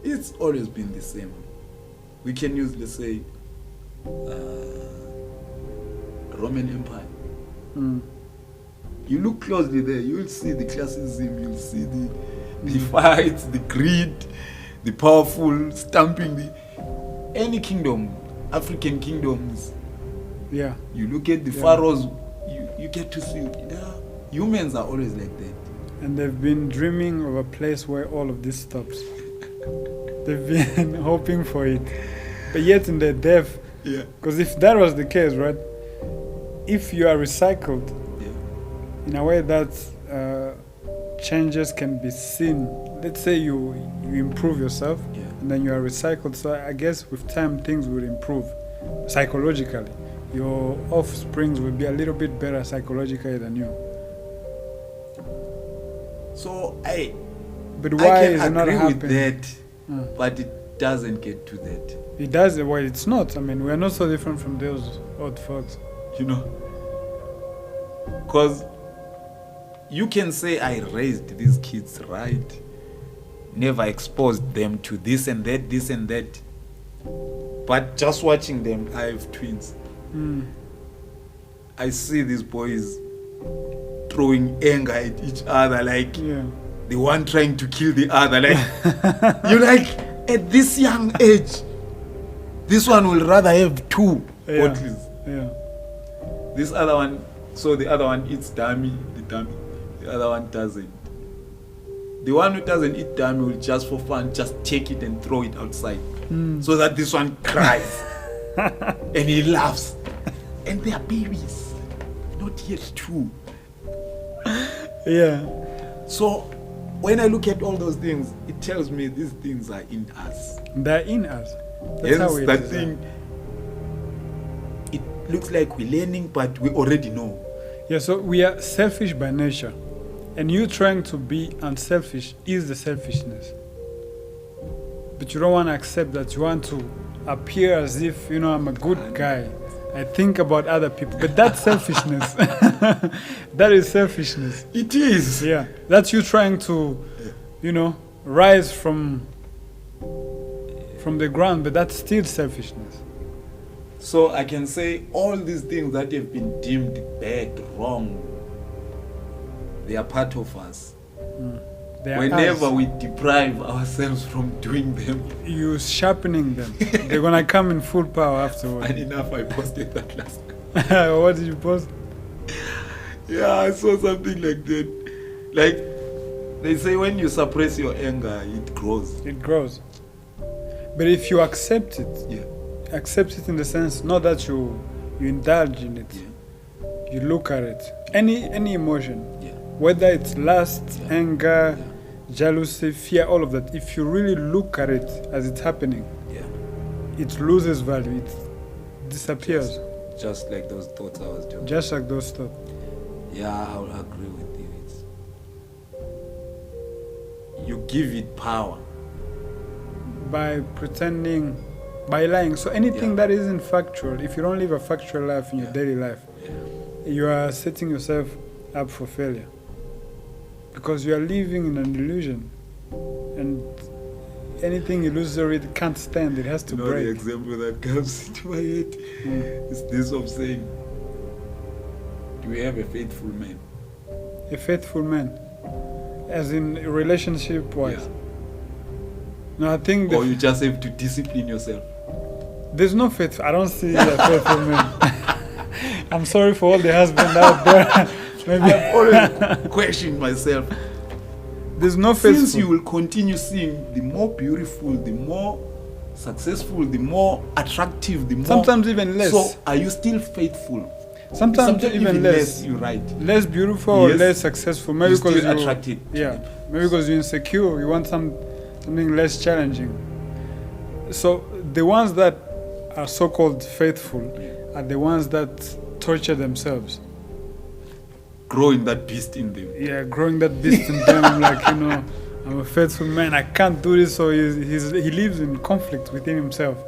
It's always been the same. We can use, let's say, Roman Empire. You look closely there, you'll see the classism, you'll see the fights, the greed, the powerful stamping any kingdom, African kingdoms. Yeah. You look at the pharaohs, you get to see humans are always like that. And they've been dreaming of a place where all of this stops. They've been hoping for it. But yet in their death, because if that was the case, right? If you are recycled in a way that changes can be seen, let's say you improve yourself and then you are recycled. So I guess with time things will improve psychologically. Your offsprings will be a little bit better psychologically than you. So but why is it can not agree with happening? that, but it doesn't get to that. It does. Well, it's not. I mean, we are not so different from those old folks. You know, because you can say I raised these kids right, never exposed them to this and that, but just watching them, I have twins. I see these boys throwing anger at each other, like the one trying to kill the other. Like you like at this young age, this one will rather have two bottles. This other one, so the other one eats dummy, the other one doesn't. The one who doesn't eat dummy will just for fun just take it and throw it outside, so that this one cries and he laughs. And they are babies, not yet two. So when I look at all those things, it tells me these things are in us. They're in us. That's how it that is. thing, it looks like we're learning, but we already know. So we are selfish by nature. And you trying to be unselfish is the selfishness. But you don't want to accept that. You want to appear as if, I'm a good guy. I think about other people. But that's selfishness. That is selfishness. It is. That's you trying to, rise from the ground, but that's still selfishness. So I can say all these things that have been deemed bad, wrong, they are part of us. Whenever we deprive ourselves from doing them, you sharpening them. They're gonna come in full power afterwards. And enough, I posted that last time. What did you post? I saw something like that. Like they say, when you suppress your anger, it grows. It grows. But if you accept it, accept it in the sense not that you indulge in it. You look at it. Any emotion. Whether it's lust, anger, jealousy, fear, all of that, if you really look at it as it's happening, it loses value, it disappears. Just like those thoughts I was doing. Just like those thoughts. I will agree with you. You give it power. By pretending, by lying. So anything that isn't factual, if you don't live a factual life in your daily life, you are setting yourself up for failure. Because you are living in an illusion, and anything illusory it can't stand, it has to break. The example that comes into my head is this of saying, do we have a faithful man? A faithful man? As in relationship-wise? No, I think... Or you just have to discipline yourself? There's no faithful... I don't see a faithful man. I'm sorry for all the husbands out there. Maybe. I've always questioned myself. There's no faithful. Since you will continue seeing the more beautiful, the more successful, the more attractive, the more... Sometimes even less. So are you still faithful? Sometimes even less. You're right. Less beautiful or less successful. Maybe you're because still attracted. Maybe because you're insecure. You want something less challenging. So the ones that are so-called faithful are the ones that torture themselves. Growing that beast in them. Growing that beast in them. Like, I'm a faithful man. I can't do this. So he lives in conflict within himself.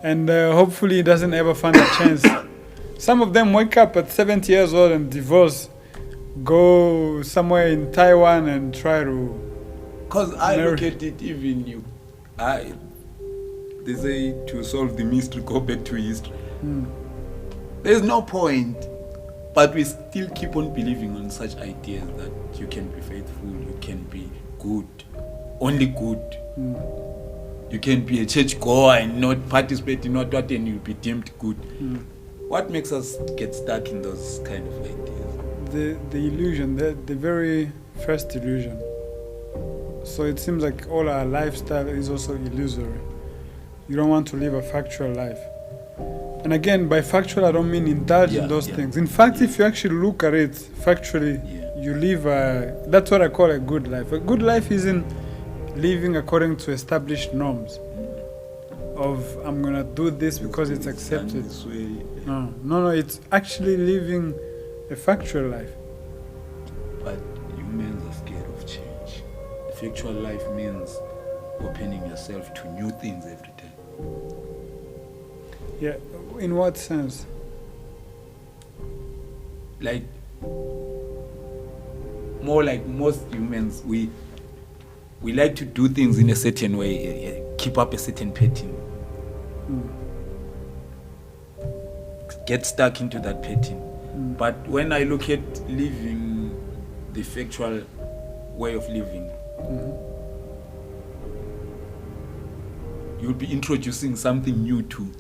And hopefully he doesn't ever find a chance. Some of them wake up at 70 years old and divorce go somewhere in Taiwan and try to. Because I look at it, even they say to solve the mystery, go back to history. There's no point. But we still keep on believing on such ideas that you can be faithful, you can be good, only good. You can be a church goer and not participate in what and you'll be deemed good. What makes us get stuck in those kind of ideas? The illusion, the very first illusion. So it seems like all our lifestyle is also illusory. You don't want to live a factual life. And again, by factual, I don't mean indulge in those things. In fact, if you actually look at it factually, you live that's what I call a good life. A good life isn't living according to established norms of I'm going to do this because it's accepted. No, it's actually living a factual life. But humans are scared of change. A factual life means opening yourself to new things every day. Yeah, in what sense? Like, more like most humans, we like to do things in a certain way, keep up a certain pattern. Get stuck into that pattern. But when I look at living the factual way of living, you'll be introducing something new too.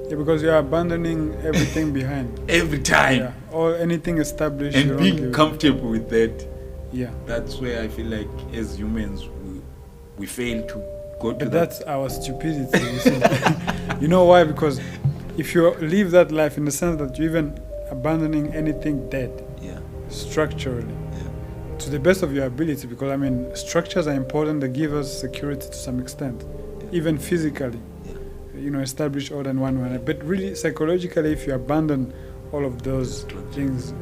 Yeah, because you're abandoning everything behind. Every time. Yeah, or anything established. And being comfortable with that. Yeah. That's where I feel like as humans we fail to go to but that's our stupidity. You know why? Because if you live that life in the sense that you're even abandoning anything dead, structurally, to the best of your ability, because I mean structures are important, they give us security to some extent, even physically. Establish order in one way. But really, psychologically, if you abandon all of those things,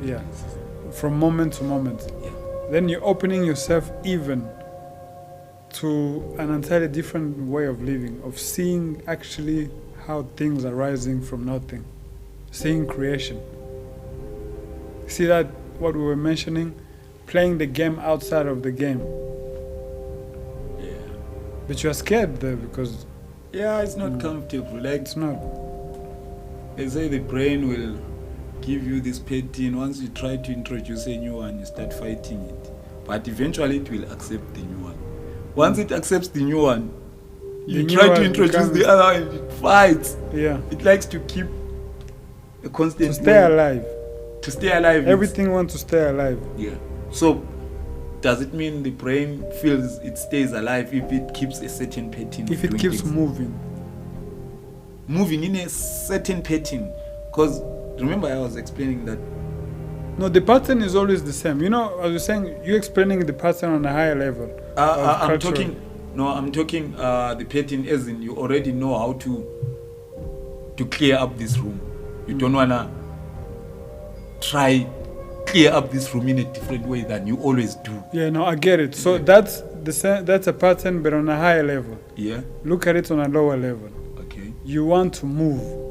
from moment to moment, then you're opening yourself even to an entirely different way of living, of seeing actually how things are rising from nothing, seeing creation. See that what we were mentioning, playing the game outside of the game. But you're scared there because it's not comfortable. Like, it's not. They say the brain will give you this pattern. Once you try to introduce a new one, you start fighting it. But eventually it will accept the new one. Once it accepts the new one, you try to introduce the other one, it fights. It likes to keep a constant... To stay alive. To stay alive. Everything wants to stay alive. So, does it mean the brain feels it stays alive if it keeps a certain pattern? If it keeps moving in a certain pattern? Because remember I was explaining that. No, the pattern is always the same. As you're saying, you're explaining the pattern on a higher level. I'm talking the pattern as in you already know how to clear up this room. You don't wanna try clear up this room in a different way than you always do. I get it. So that's a pattern, but on a higher level. Look at it on a lower level. Okay. You want to move.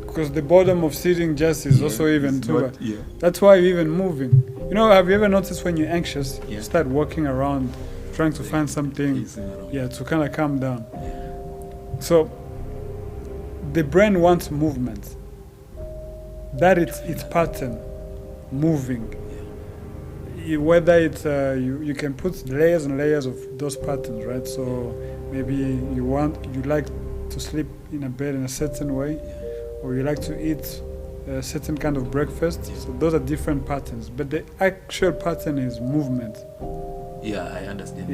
Because the bottom of sitting just is also even too. That's why you're even moving. Have you ever noticed when you're anxious, you start walking around, trying to find something, to kind of calm down. So the brain wants movement. That is its pattern. Moving. Whether it's you can put layers and layers of those patterns, right? So maybe you like to sleep in a bed in a certain way, or you like to eat a certain kind of breakfast. So those are different patterns, but the actual pattern is movement. I understand.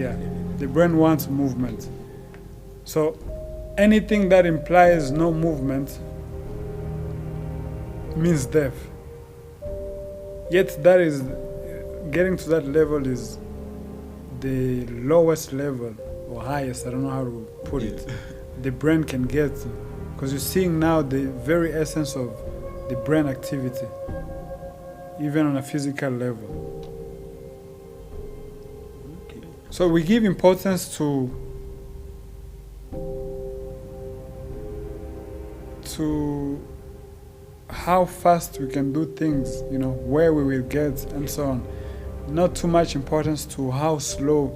The brain wants movement. So anything that implies no movement means death. Yet that is, getting to that level is the lowest level or highest, I don't know how to put it, the brain can get to. Because you're seeing now the very essence of the brain activity, even on a physical level. So we give importance to how fast we can do things, where we will get, and so on. Not too much importance to how slow.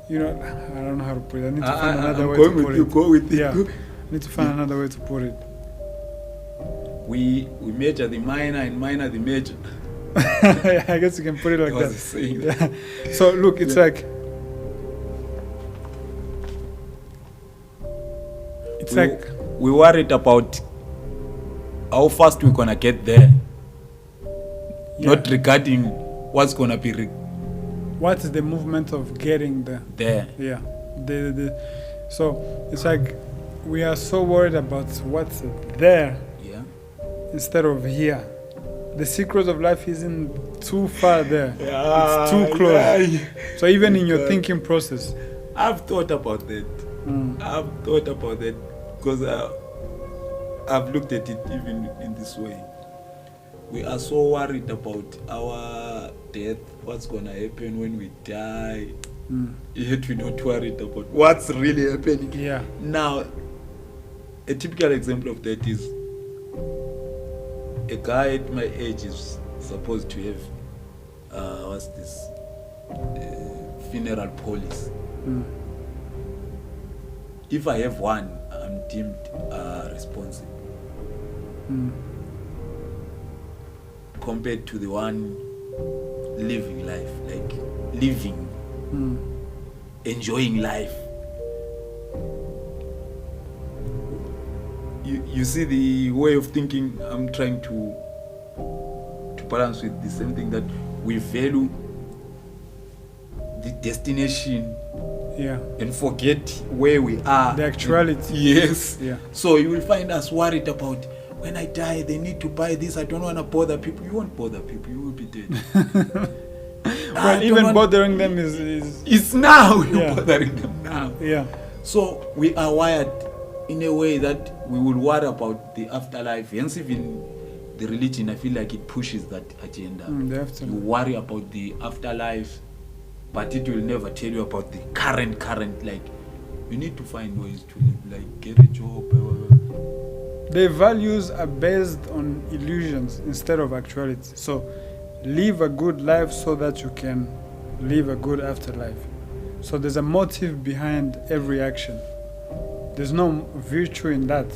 I don't know how to put it. I need to find another way to put it. Go with it. Yeah, I need to find another way to put it. We measure the minor and minor the major. I guess you can put it like that. Yeah. So look, it's like we worried about how fast we're gonna get there, not regarding what's gonna be. What is the movement of getting there? Yeah. So it's like we are so worried about what's there, instead of here. The secret of life isn't too far there. It's too close. So even in your thinking process, I've thought about that. Because I've looked at it even in this way. We are so worried about our death, what's gonna happen when we die. Yet we're not worried about what's really happening. Yeah. Now, a typical example of that is a guy at my age is supposed to have funeral policy. If I have one, I'm deemed responsible. Compared to the one living life, like living, enjoying life. You see the way of thinking I'm trying to balance with the same thing, that we value the destination and forget where we are. The actuality. Yes. Yeah. So you will find us worried about, when I die, they need to buy this. I don't want to bother people. You won't bother people. You will be dead. Well, even bothering them is it's now. You're bothering them now. Yeah. So we are wired in a way that we will worry about the afterlife. Hence, even the religion, I feel like it pushes that agenda. You worry about the afterlife, but it will never tell you about the current. Like, you need to find ways to live, like get a job. Their values are based on illusions instead of actuality. So, live a good life so that you can live a good afterlife. So there's a motive behind every action. There's no virtue in that.